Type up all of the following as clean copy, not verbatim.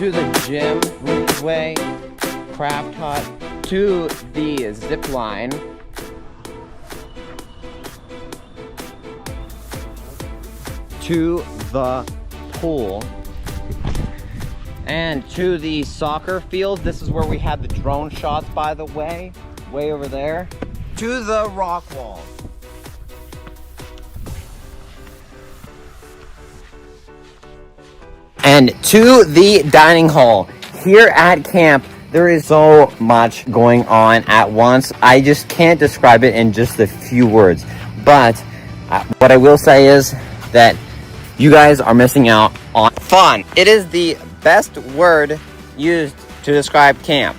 to the gym, breezeway, craft hut, to the zip line, to the pool, and to the soccer field. This is where we had the drone shots, by the way over there, to the rock wall. And to the dining hall. Here at camp, there is so much going on at once. I just can't describe it in just a few words. But What I will say is that you guys are missing out on fun. It is the best word used to describe camp.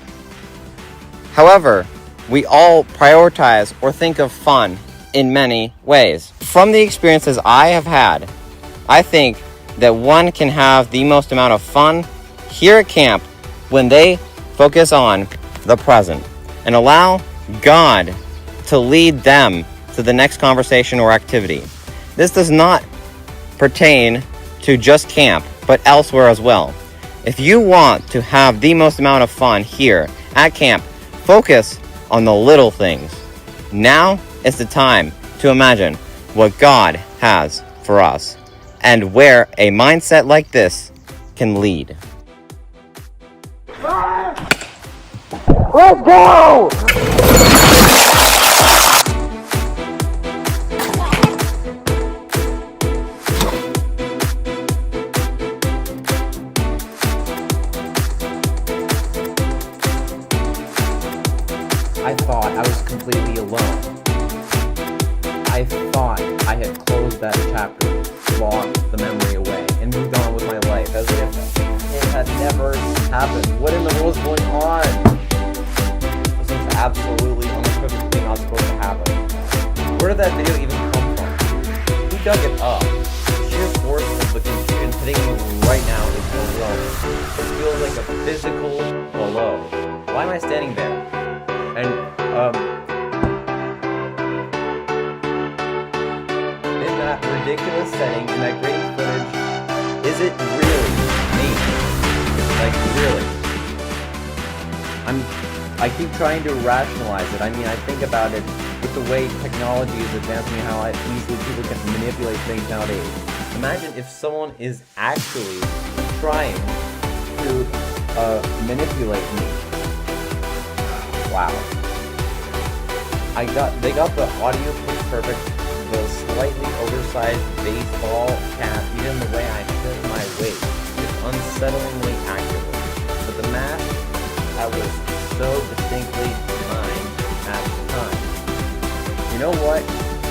However, we all prioritize or think of fun in many ways. From the experiences I have had, I think that one can have the most amount of fun here at camp when they focus on the present and allow God to lead them to the next conversation or activity. This does not pertain to just camp, but elsewhere as well. If you want to have the most amount of fun here at camp, focus on the little things. Now is the time to imagine what God has for us and where a mindset like this can lead. Let's go! I thought I was completely alone. I thought I had closed that chapter, locked the memory away, and moved on with my life as if it had never happened. What in the world is going on? This is absolutely unequivocally not supposed to happen. Where did that video even come from? Who dug it up? The sheer force of the confusion hitting me right now is overwhelming. It feels like a physical blow. Why am I standing there? And, in that ridiculous setting, in that great footage, is it really me? Like, really? I keep trying to rationalize it. I mean, I think about it with the way technology is advancing and how easily people can manipulate things nowadays. Imagine if someone is actually trying to manipulate me. Wow. They got the audio pitch perfect, the slightly oversized baseball cap, even the way I fit my weight is unsettlingly accurate. But the mask, that was so distinctly mine at the time. You know what?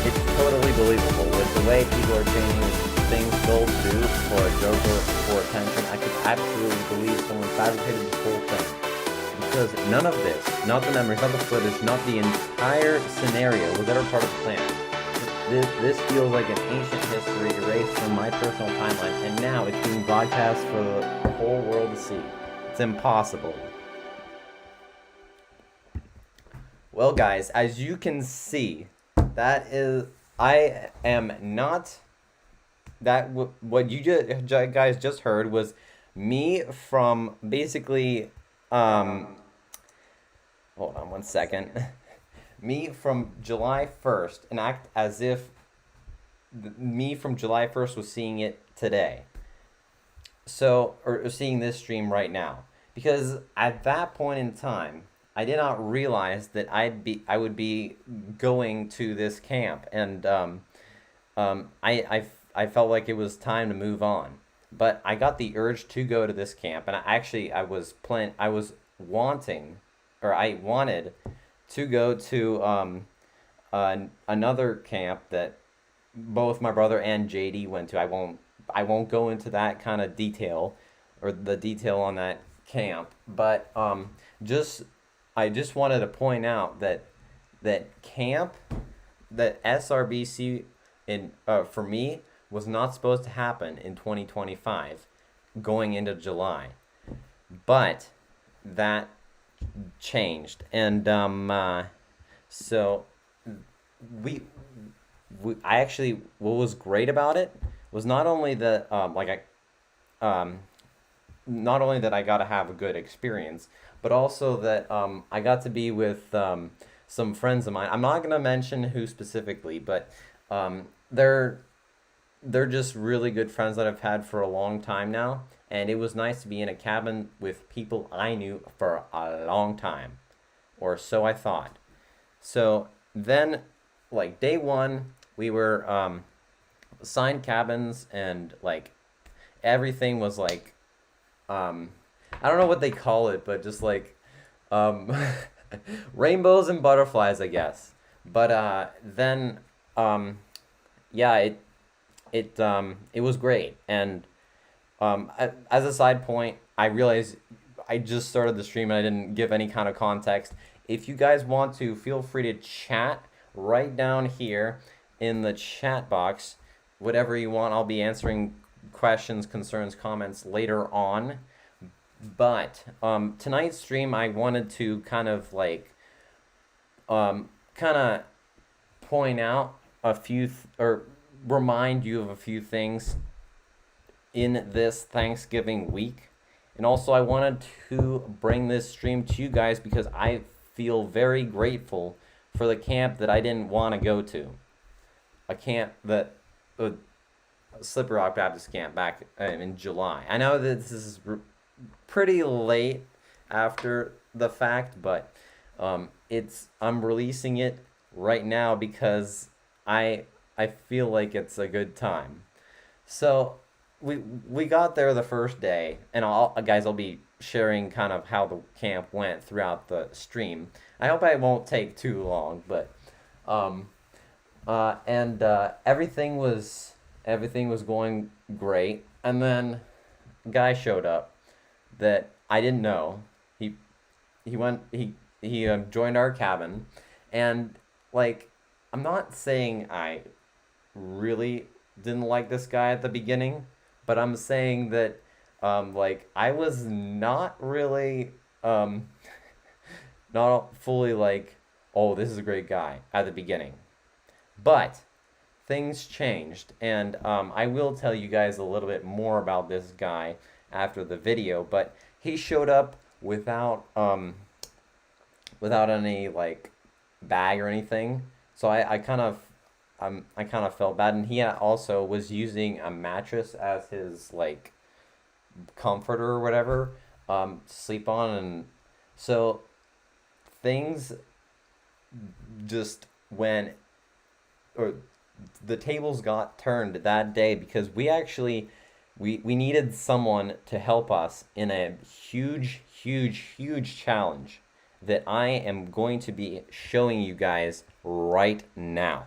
It's totally believable with the way people are changing things sold to for a joke or for attention. I could absolutely believe someone fabricated this whole thing. Because none of this, not the memories, not the footage, not the entire scenario was ever part of the plan. This feels like an ancient history erased from my personal timeline, and now it's being broadcast for the whole world to see. It's impossible. Well, guys, as you can see, I am not, what you guys just heard was me from basically, hold on one second. Me from July 1st, and act as if me from July 1st was seeing it today. So, or seeing this stream right now. Because at that point in time, I did not realize that I would be going to this camp, and I felt like it was time to move on. But I got the urge to go to this camp, and I wanted to go to another camp that both my brother and JD went to. I won't go into that kind of detail, or the detail on that camp, but I just wanted to point out that camp, that SRBC for me was not supposed to happen in 2025 going into July, but that changed. And so I actually, what was great about it was not only that not only that I got to have a good experience, but also that I got to be with some friends of mine. I'm not going to mention who specifically, but they're just really good friends that I've had for a long time now. And it was nice to be in a cabin with people I knew for a long time, or so I thought. So then, like, day one, we were assigned cabins, and like everything was like, I don't know what they call it, but just like rainbows and butterflies, I guess. But then yeah, it was great. And as a side point, I realized I just started the stream and I didn't give any kind of context. If you guys want to, feel free to chat right down here in the chat box. Whatever you want, I'll be answering questions, concerns, comments later on. But tonight's stream, I wanted to kind of like point out a few or remind you of a few things in this Thanksgiving week. And also I wanted to bring this stream to you guys because I feel very grateful for the camp that I didn't want to go to. A camp that Slippery Rock Baptist camp back in July. I know that this is pretty late after the fact, but I'm releasing it right now because I feel like it's a good time. So we got there the first day, and I'll be sharing kind of how the camp went throughout the stream. I hope I won't take too long, but everything was going great, and then a guy showed up that I didn't know. He joined our cabin, and like, I'm not saying I really didn't like this guy at the beginning, but I'm saying that like, I was not really not fully like, oh, this is a great guy at the beginning. But things changed, and I will tell you guys a little bit more about this guy after the video. But he showed up without any like bag or anything, so I kind of felt bad. And he also was using a mattress as his like comforter or whatever to sleep on, and so things just went, or the tables got turned that day, because we needed someone to help us in a huge challenge that I am going to be showing you guys right now.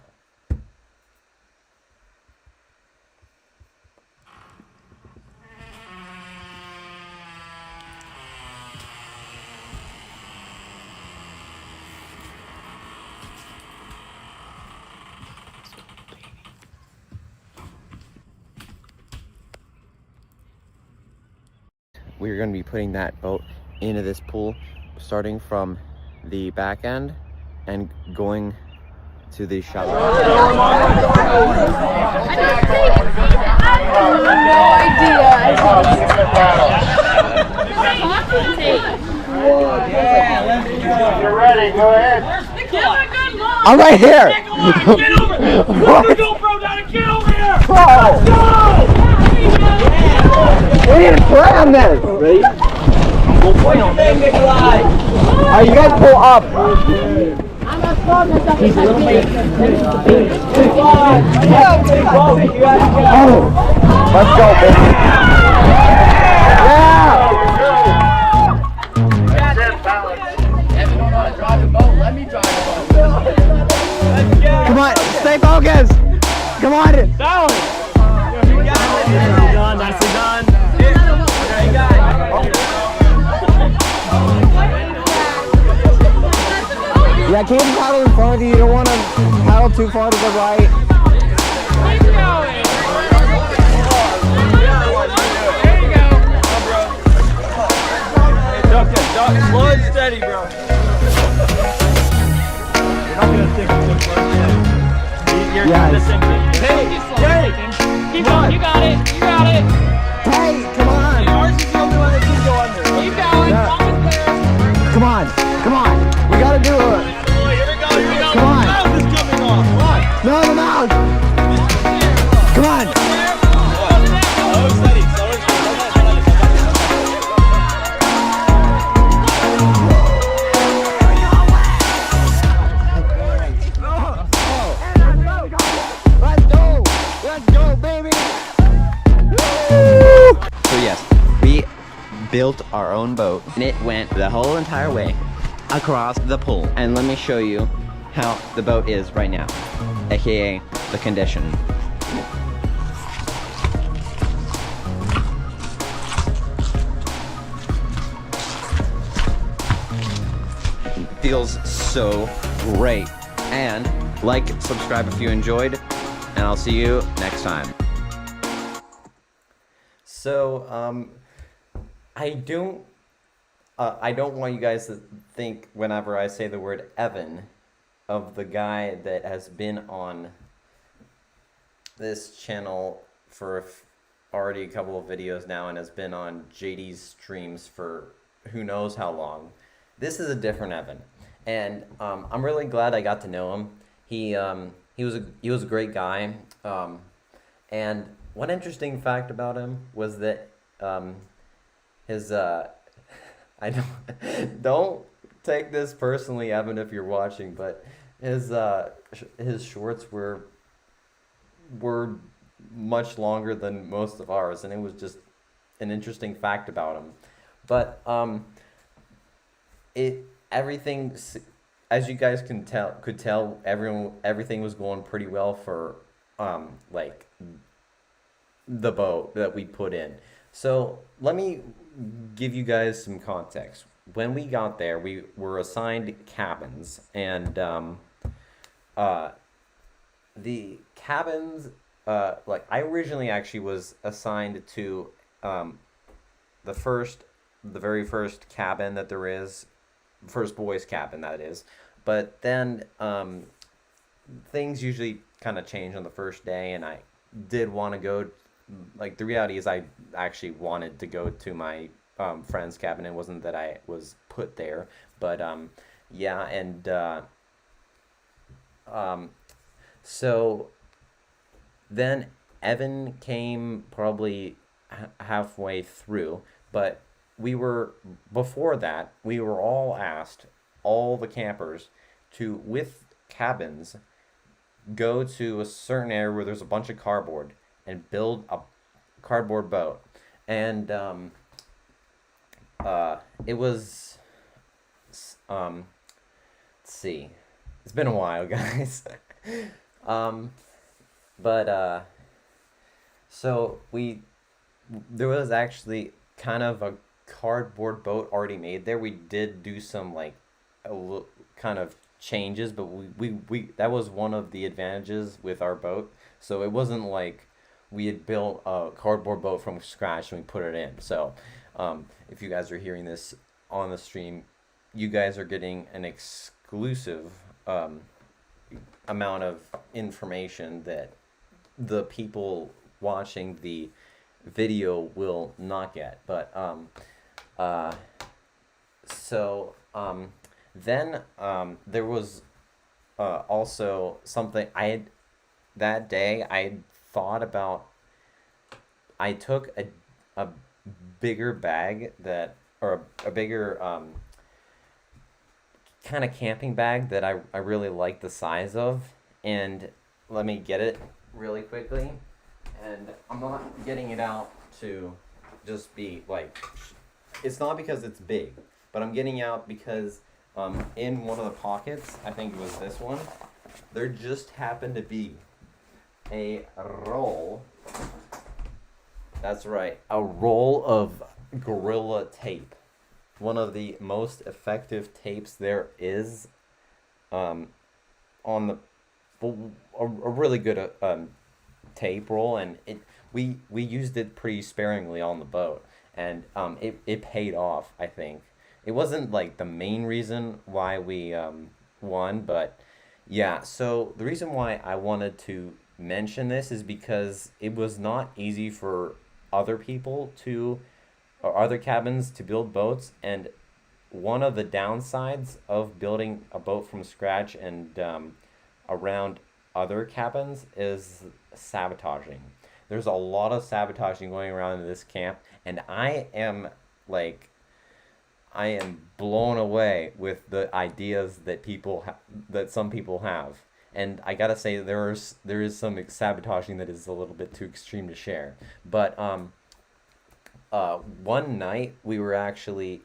We're going to be putting that boat into this pool, starting from the back end and going to the shallow. I have no idea. You're ready, go ahead. I'm right here. Get over here. Put the GoPro down and get over here. Let's go. We need to try on this. Ready? Alright, you guys pull up. He's a little late. Let's go, baby. Yeah! Evan don't know how to drive a boat. Let me drive a boat. Come on, stay focused. Come on. Balance. Done, nicely done. Yeah, keep paddling in front of you. You don't want to paddle too far to the right. Keep going. There you go. Duck, slow and steady, bro. You're not going to stick with the You're going to sink it. Hey, keep on. You got it. Hey, come on. Ours is the only one that can go under. Keep going. Yeah. Come on. We got to do it. Here we go. Come on. The mouth is coming off. Come on. No, the mouth. Come on. Slow and steady. Let's go, baby. So yes, we built our own boat, and it went the whole entire way across the pool. And let me show you how the boat is right now, aka the condition. Feels so great. And like, subscribe if you enjoyed, and I'll see you next time. So, I don't want you guys to think whenever I say the word Evan of the guy that has been on this channel for already a couple of videos now and has been on JD's streams for who knows how long. This is a different Evan, and I'm really glad I got to know him. He was a great guy, and one interesting fact about him was that his I don't take this personally, Evan, if you're watching, but his shorts were much longer than most of ours, and it was just an interesting fact about him. But everything, as you guys could tell, everything was going pretty well for like the boat that we put in. So let me give you guys some context. When we got there, we were assigned cabins, and the cabins, like I originally actually was assigned to the very first cabin that there is, first boys cabin that is, but then things usually kind of change on the first day, and I did want to go. Like, the reality is I actually wanted to go to my friend's cabin. It wasn't that I was put there, but yeah, and so then Evan came probably halfway through, but before that, we were all asked, all the campers, to, with cabins, go to a certain area where there's a bunch of cardboard and build a cardboard boat. And it was, let's see, it's been a while, guys. So there was actually kind of a cardboard boat already made there. We did do some like kind of changes, but we that was one of the advantages with our boat. So it wasn't like we had built a cardboard boat from scratch and we put it in. So if you guys are hearing this on the stream, you guys are getting an exclusive amount of information that the people watching the video will not get. But then there was also something that day I thought about. I took a bigger bag or a bigger kind of camping bag that I really like the size of, and let me get it really quickly. And I'm not getting it out to just be like, it's not because it's big, but I'm getting out because in one of the pockets, I think it was this one, there just happened to be a roll. That's right, a roll of Gorilla Tape. One of the most effective tapes there is on a really good tape roll, and we used it pretty sparingly on the boat, and it paid off, I think. It wasn't like the main reason why we won, but yeah. So the reason why I wanted to mention this is because it was not easy for other people or other cabins to build boats, and one of the downsides of building a boat from scratch and around other cabins is sabotaging. There's a lot of sabotaging going around in this camp, and I am blown away with the ideas that that some people have. And I gotta say, there is some sabotaging that is a little bit too extreme to share. But one night we were actually,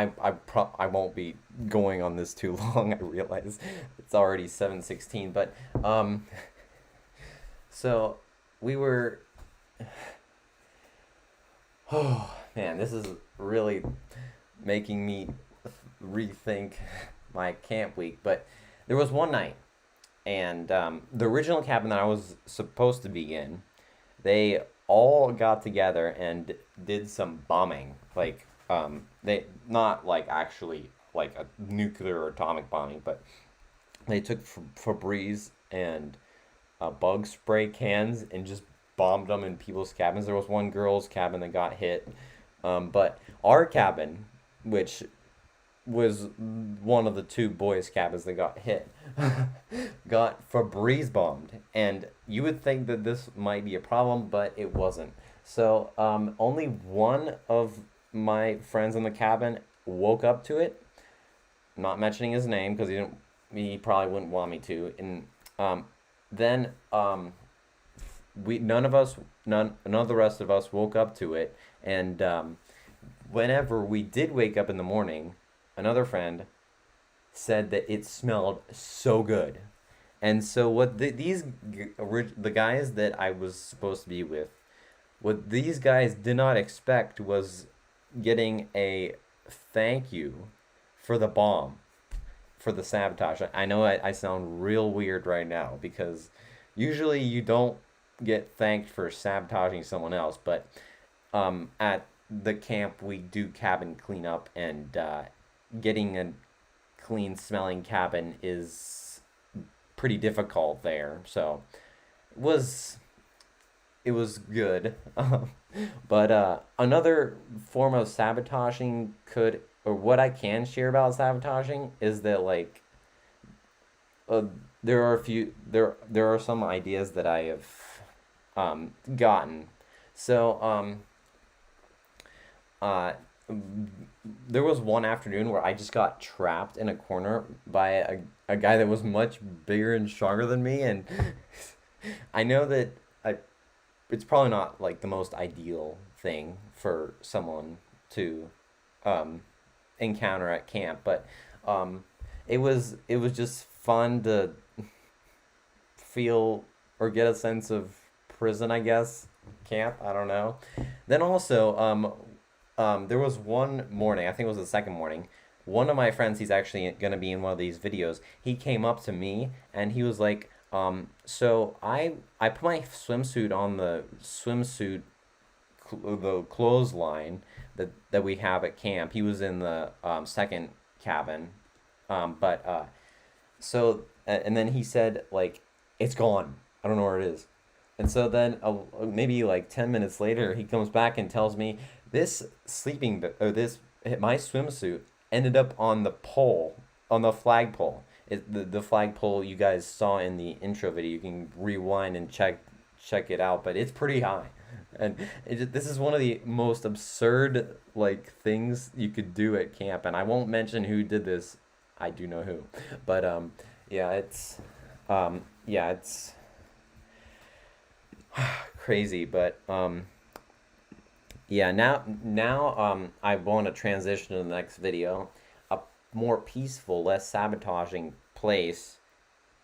I won't be going on this too long. I realize it's already 7:16, but so we were. Oh man, this is really making me rethink my camp week. But there was one night, and the original cabin that I was supposed to be in, they all got together and did some bombing. Like they not like actually like a nuclear or atomic bombing, but they took Febreze and bug spray cans and just bombed them in people's cabins. There was one girl's cabin that got hit, but our cabin, which was one of the two boys' cabins that got hit, got Febreze bombed. And you would think that this might be a problem, but it wasn't. So only one of my friends in the cabin woke up to it. Not mentioning his name because he probably wouldn't want me to. And then none of the rest of us woke up to it. And whenever we did wake up in the morning, another friend said that it smelled so good. And so what the guys that I was supposed to be with, what these guys did not expect was getting a thank you for the bomb, for the sabotage. I know I sound real weird right now because usually you don't get thanked for sabotaging someone else, but at the camp we do cabin cleanup, and getting a clean smelling cabin is pretty difficult there. So it was good. But another form of sabotaging or what I can share about sabotaging is that like there are some ideas that I have gotten. So there was one afternoon where I just got trapped in a corner by a guy that was much bigger and stronger than me, and I know that it's probably not like the most ideal thing for someone to encounter at camp, but it was just fun to feel or get a sense of prison, I guess. Camp, I don't know. Then also there was one morning, I think it was the second morning, one of my friends, he's actually going to be in one of these videos, he came up to me and he was like, so I put my swimsuit on the the clothesline that we have at camp. He was in the second cabin, so and then he said like, it's gone, I don't know where it is. And so then maybe like 10 minutes later he comes back and tells me this my swimsuit ended up on the pole, on the flagpole. The flagpole you guys saw in the intro video. You can rewind and check it out, but it's pretty high. And this is one of the most absurd like things you could do at camp, and I won't mention who did this. I do know who, but it's crazy. But now I want to transition to the next video. A more peaceful, less sabotaging place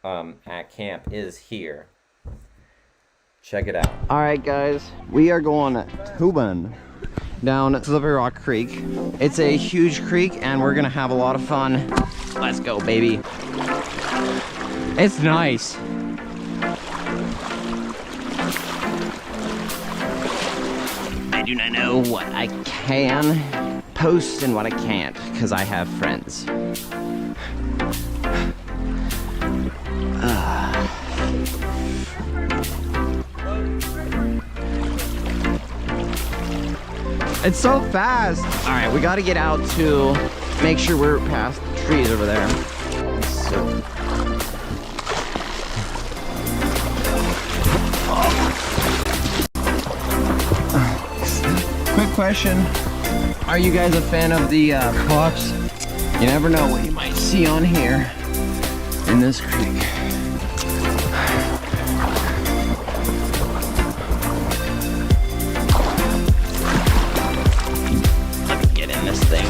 at camp is here. Check it out. Alright guys, we are going tubing down Slippery Rock Creek. It's a huge creek and we're gonna have a lot of fun. Let's go, baby. It's nice. I do not know what I can post and what I can't, because I have friends. It's so fast. All right, we got to get out to make sure we're past the trees over there. Quick question. Are you guys a fan of the pups? You never know what you might see on here in this creek. Let me get in this thing.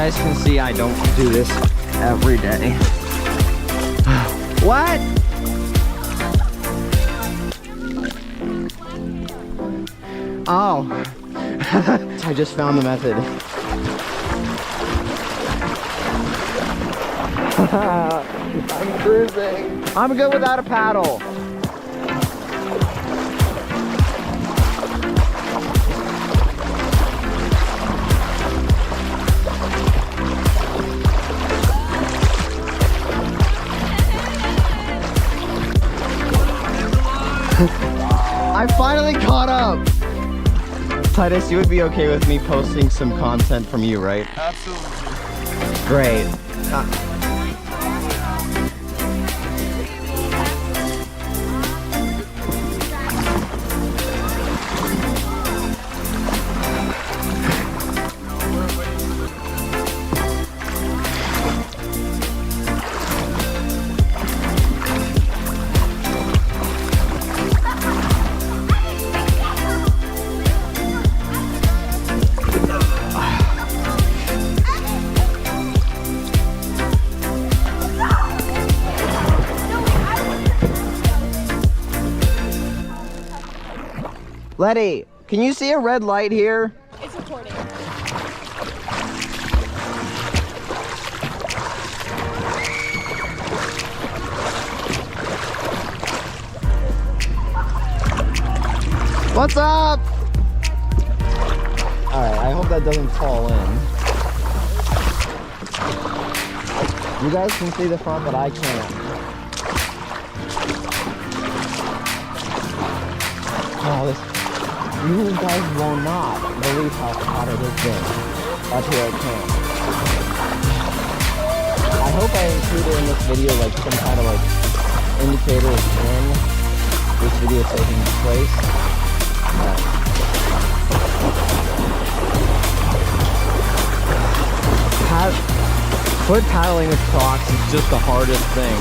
guys can see, I don't do this every day. What? Oh. I just found the method. I'm cruising. I'm good without a paddle. I finally caught up. Titus, you would be okay with me posting some content from you, right? Absolutely. Great. Letty, can you see a red light here? It's recording. What's up? Alright, I hope that doesn't fall in. You guys can see the front, but I can't. Oh, this... You guys will not believe how hot it has been up here at camp. I hope I included in this video like some kind of like indicator of when this video is taking place. Foot paddling with Crocs is just the hardest thing.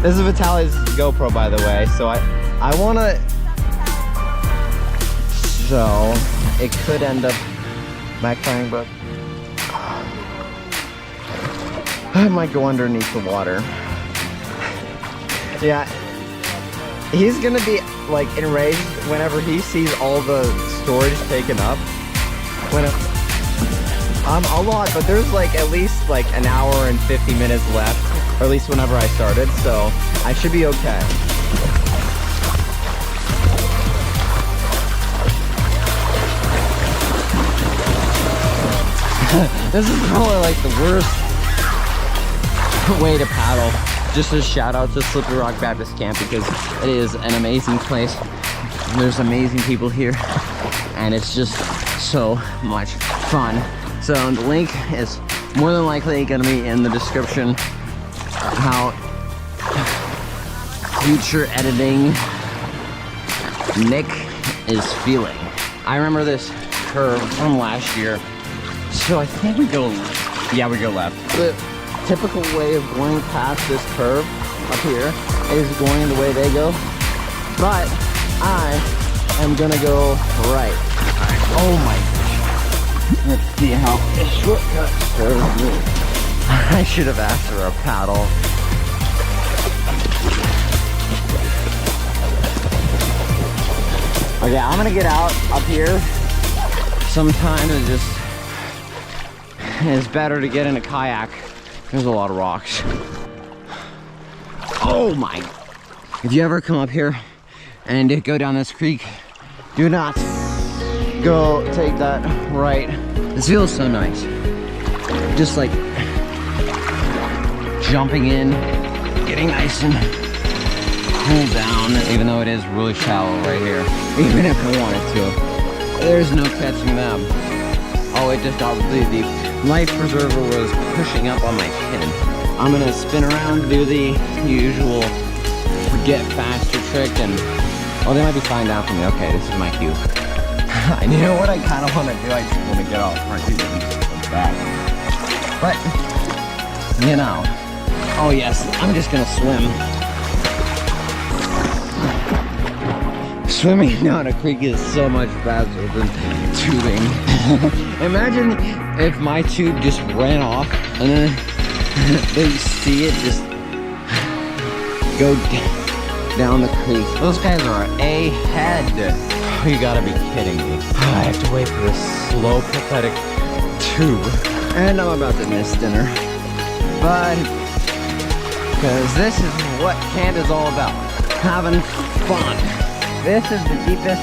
This is Vitaly's GoPro, by the way, so I wanna... So, it could end up backfiring, but... I might go underneath the water. Yeah. He's gonna be, like, enraged whenever he sees all the storage taken up. A lot, but there's, like, at least, like, an hour and 50 minutes left. Or at least whenever I started, so I should be okay. This is probably like the worst way to paddle. Just a shout out to Slippery Rock Baptist Camp because it is an amazing place. There's amazing people here and it's just so much fun. So the link is more than likely gonna be in the description. How future editing Nick is feeling. I remember this curve from last year, so I think we go left. Yeah, we go left. The typical way of going past this curve up here is going the way they go, but I am gonna go right. Oh my gosh. Let's see how this shortcut serves me. I should have asked for a paddle. Okay, I'm gonna get out up here. Sometimes it's better to get in a kayak. There's a lot of rocks. Oh my. If you ever come up here and go down this creek, do not go take that right. This feels so nice. Just like jumping in, getting nice and cool down, even though it is really shallow right here. Even if I wanted to. There's no catching them. Oh, it just obviously the life preserver was pushing up on my chin. I'm gonna spin around, do the usual get faster trick, and oh, they might be flying down for me. Okay, this is my cue. You know what I kind of want to do? I just want to get off front. Do something like that. But, you know, oh yes, I'm just gonna swim. Swimming down a creek is so much faster than tubing. Imagine if my tube just ran off and then they see it just go down the creek. Those guys are ahead. Oh, you gotta be kidding me. I have to wait for this slow, pathetic tube. And I'm about to miss dinner. But, because this is what camp is all about. Having fun. This is the deepest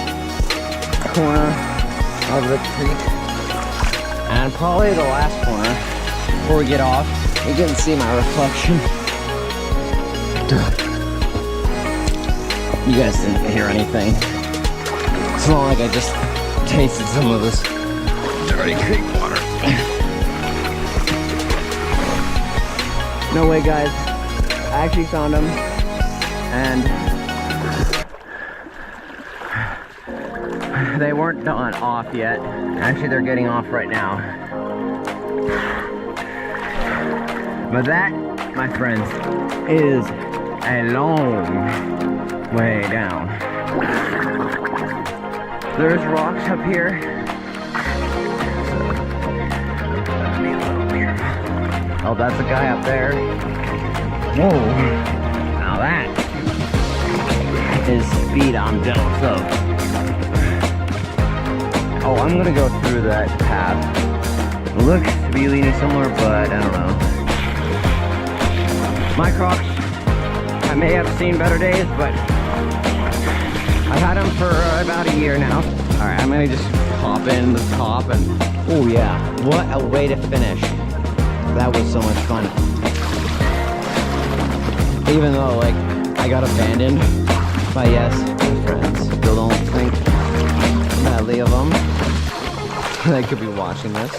corner of the creek. And probably the last corner before we get off. You can see my reflection. You guys didn't hear anything. It's not like I just tasted some of this dirty creek water. No way, guys. I actually found them. And they weren't done off yet. Actually, they're getting off right now. But that, my friends, is a long way down. There's rocks up here. Oh, that's a guy up there. Whoa. Now that is speed I'm jealous of. Oh, I'm gonna go through that path. It looks to be leading somewhere, but I don't know. My Crocs, I may have seen better days, but I've had them for about a year now. Alright, I'm gonna just hop in the top and... Oh yeah, what a way to finish. That was so much fun. Even though, like, I got abandoned by, yes, my friends. Still don't think badly of them. They could be watching this.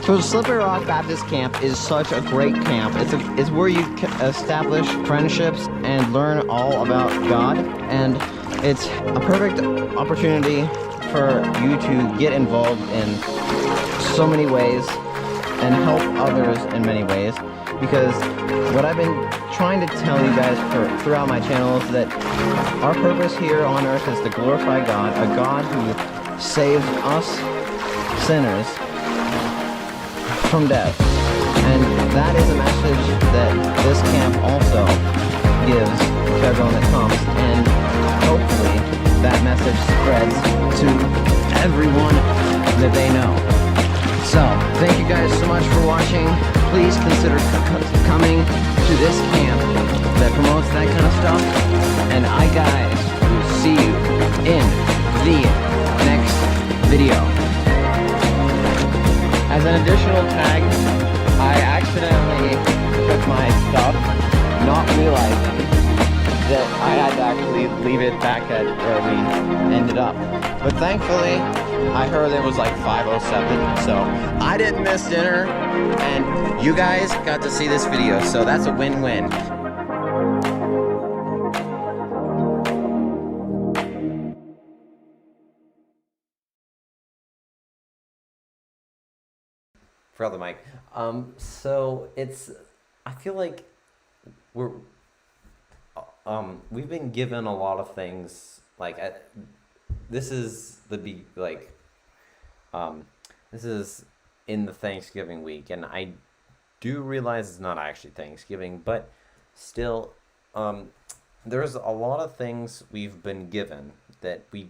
So Slippery Rock Baptist Camp is such a great camp. It's where you establish friendships and learn all about God. And it's a perfect opportunity for you to get involved in so many ways and help others in many ways. Because what I've been trying to tell you guys throughout my channel is that our purpose here on earth is to glorify God, a God who saves us sinners from death. And that is a message that this camp also gives to everyone that comes, and hopefully that message spreads to everyone that they know. So, thank you guys so much for watching. Please consider coming to this camp that promotes that kind of stuff. And I, guys, will see you in the next video. As an additional tag, I accidentally took my stuff, not realizing that I had to actually leave it back at where we ended up. But thankfully, I heard it was like 5:07, so I didn't miss dinner, and you guys got to see this video, so that's a win-win. Forgot the mic. So I feel like we've been given a lot of things, like, this is this is in the Thanksgiving week, and I do realize it's not actually Thanksgiving, but still, there's a lot of things we've been given that a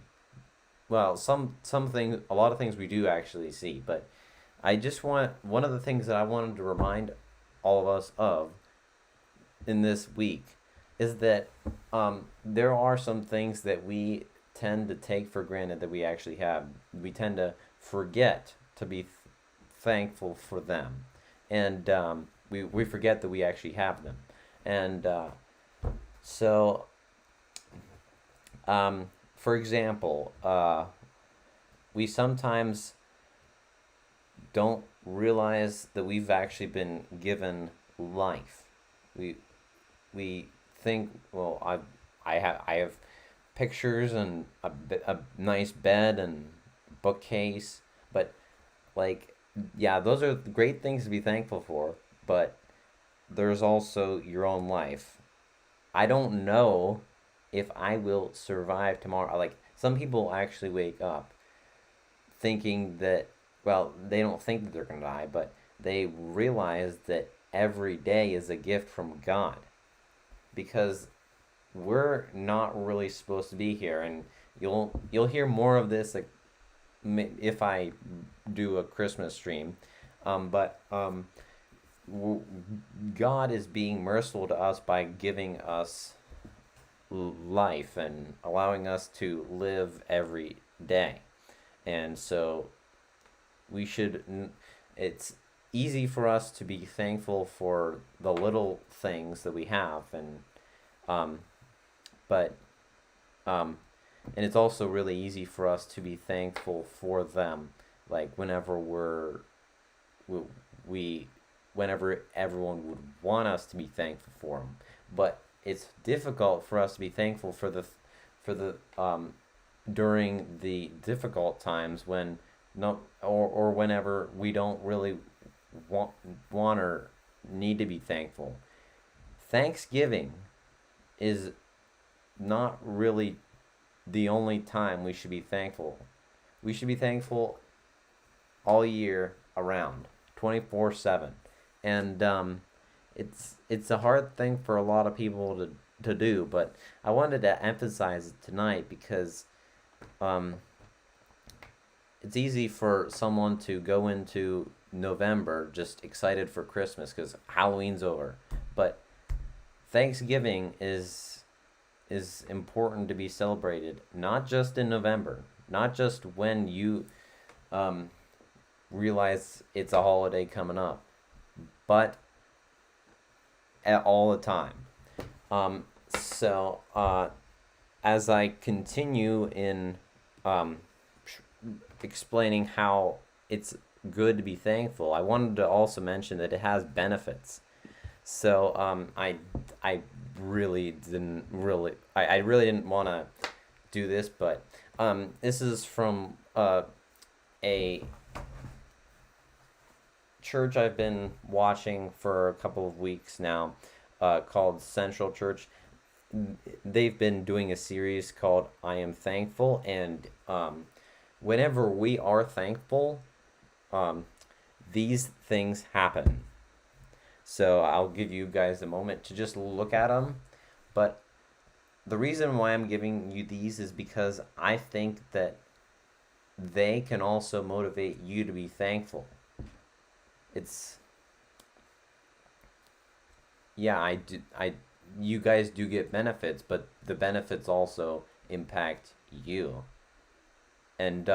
lot of things we do actually see, but one of the things that I wanted to remind all of us of in this week is that there are some things that we tend to take for granted that we actually have. We tend to forget to be thankful for them, and we forget that we actually have them. And for example, we sometimes don't realize that we've actually been given life. We think, well, I have pictures and a nice bed and bookcase, but like yeah, those are great things to be thankful for, but there's also your own life. I don't know if I will survive tomorrow. Like, some people actually wake up thinking that, well, they don't think that they're going to die, but they realize that every day is a gift from God, because we're not really supposed to be here. And you'll hear more of this, like, if I do a Christmas stream. But God is being merciful to us by giving us life and allowing us to live every day. And so we should, it's easy for us to be thankful for the little things that we have, and but and it's also really easy for us to be thankful for them, like whenever whenever everyone would want us to be thankful for them. But it's difficult for us to be thankful for the during the difficult times, when or whenever we don't really want or need to be thankful. Thanksgiving is not really the only time we should be thankful. We should be thankful all year around, 24/7. And it's a hard thing for a lot of people to do, but I wanted to emphasize it tonight because it's easy for someone to go into November just excited for Christmas because Halloween's over. But Thanksgiving is important to be celebrated, not just in November, not just when you realize it's a holiday coming up, but all the time. So as I continue in explaining how it's good to be thankful, I wanted to also mention that it has benefits. So I really didn't want to do this, but this is from a church I've been watching for a couple of weeks now, called Central Church. They've been doing a series called I Am Thankful, and whenever we are thankful, these things happen. So I'll give you guys a moment to just look at them. But the reason why I'm giving you these is because I think that they can also motivate you to be thankful. You guys do get benefits, but the benefits also impact you. And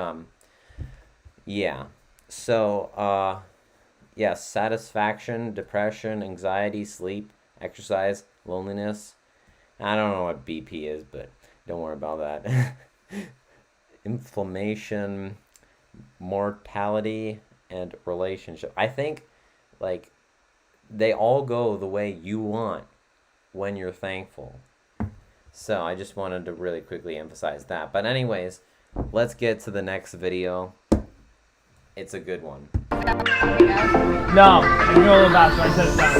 satisfaction, depression, anxiety, sleep, exercise, loneliness. I don't know what BP is, but don't worry about that. Inflammation, mortality, and relationship. I think, like, they all go the way you want when you're thankful. So I just wanted to really quickly emphasize that. But anyways, let's get to the next video. It's a good one. No, you're a little faster. I said it down.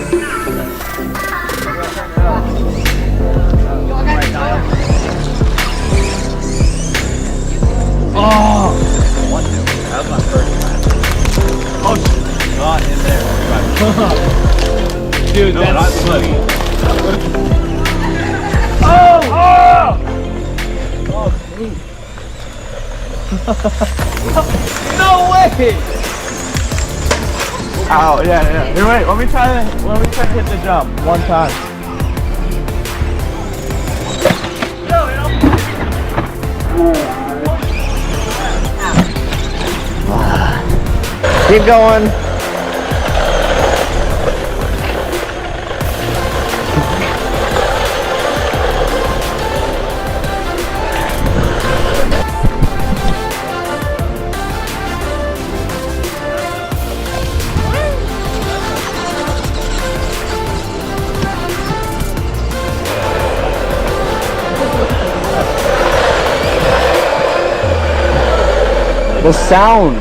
Oh! What? That was my first time. Oh, God, in there. Dude, no, that's funny. Oh! Oh! No way! Ow, yeah. Here, wait, let me try to hit the jump one time. Keep going. The sound.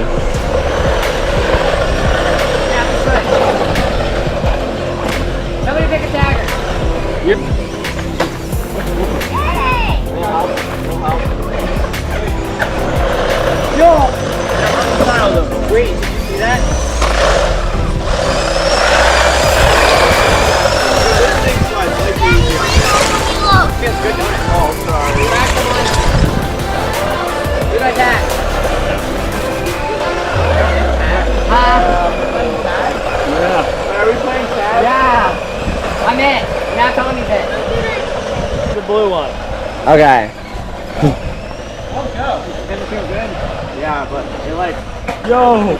I'm in. Now Tony's in. The blue one. Okay. Oh, go. Didn't feel good. Yeah, but you're like, yo.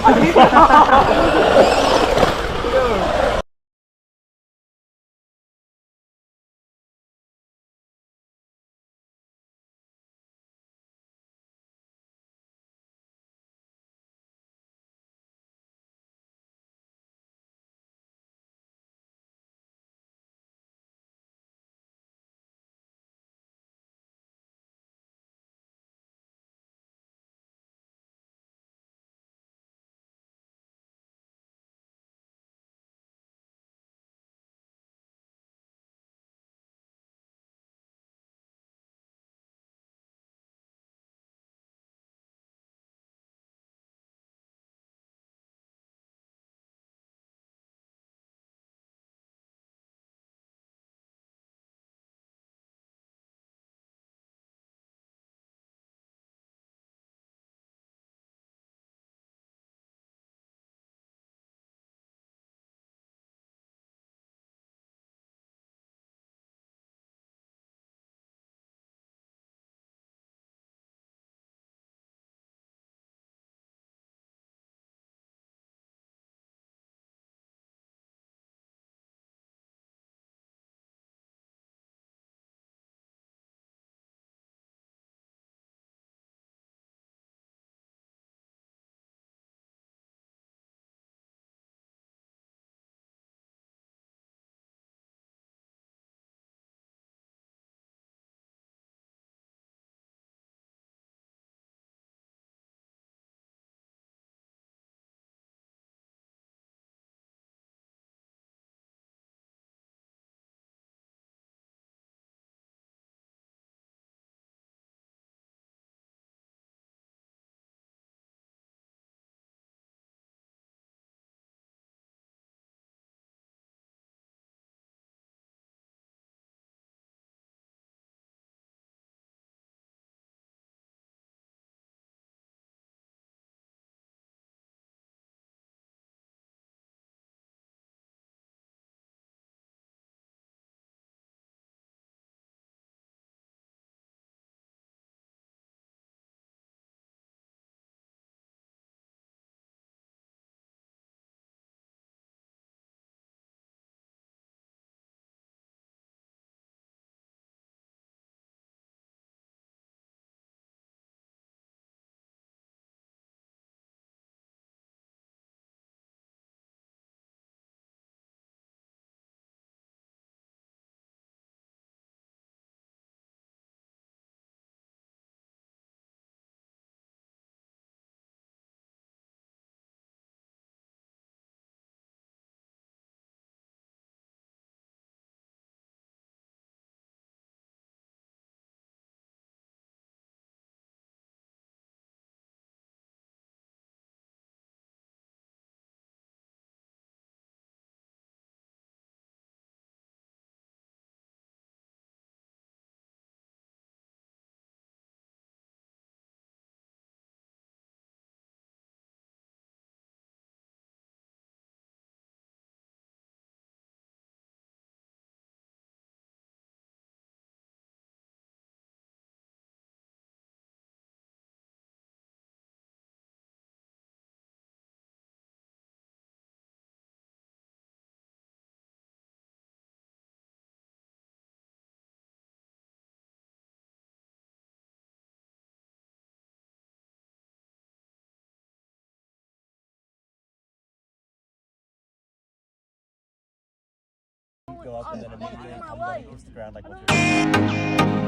Go up and then immediately comes up against the ground like what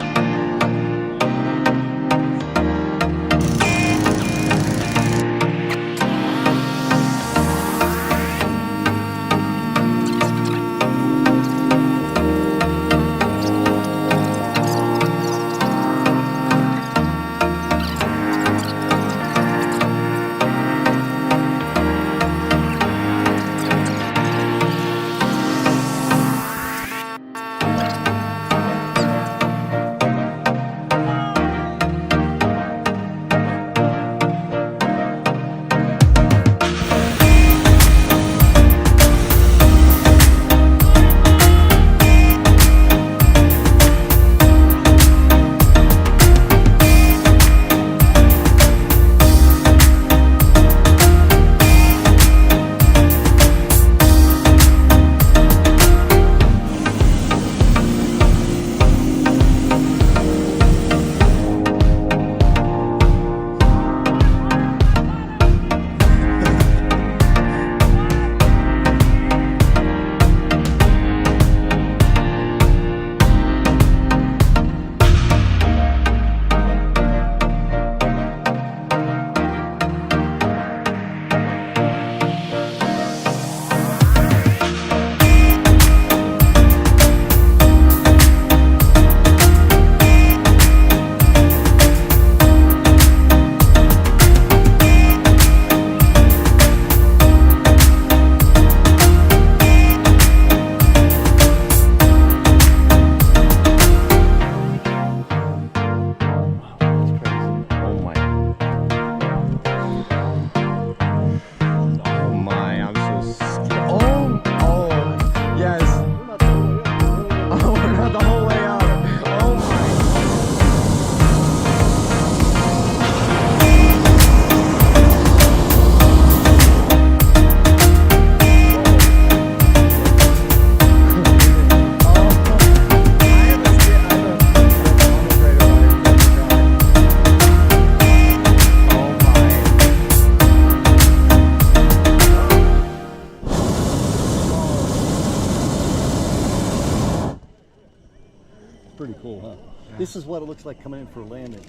pretty cool, huh? Yeah. This is what it looks like coming in for landing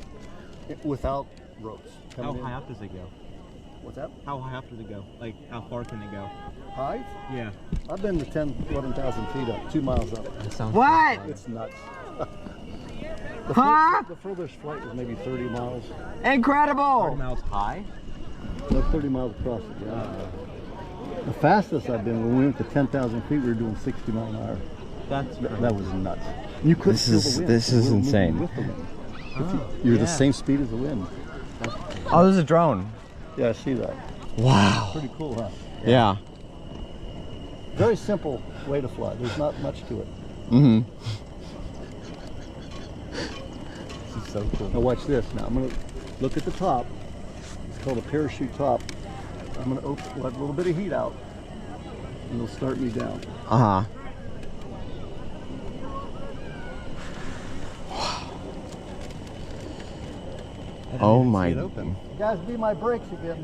without ropes. How high up does it go? What's that? How high up does it go? Like, how far can it go? Height? Yeah. I've been to 10, 11,000 feet up, 2 miles up. That sounds What? It's nuts. The furthest flight was maybe 30 miles. Incredible! 30 miles high? No, 30 miles across the ground. The fastest I've been, when we went to 10,000 feet, we were doing 60 miles an hour. That was nuts. You couldn't feel the wind. This is We were insane. moving with the wind. You're the same speed as the wind. Oh, this is a drone. Yeah, I see that. Wow. Pretty cool, huh? Yeah. Very simple way to fly. There's not much to it. Mm-hmm. This is so cool. Now watch this. Now I'm going to look at the top. It's called a parachute top. I'm going to let a little bit of heat out, and it'll start me down. Uh-huh. Oh my. You guys, be my brakes again.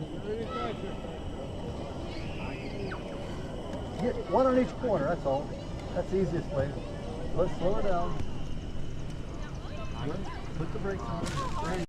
Get one on each corner, that's all. That's the easiest way. Let's slow it down. Good. Put the brakes on. There you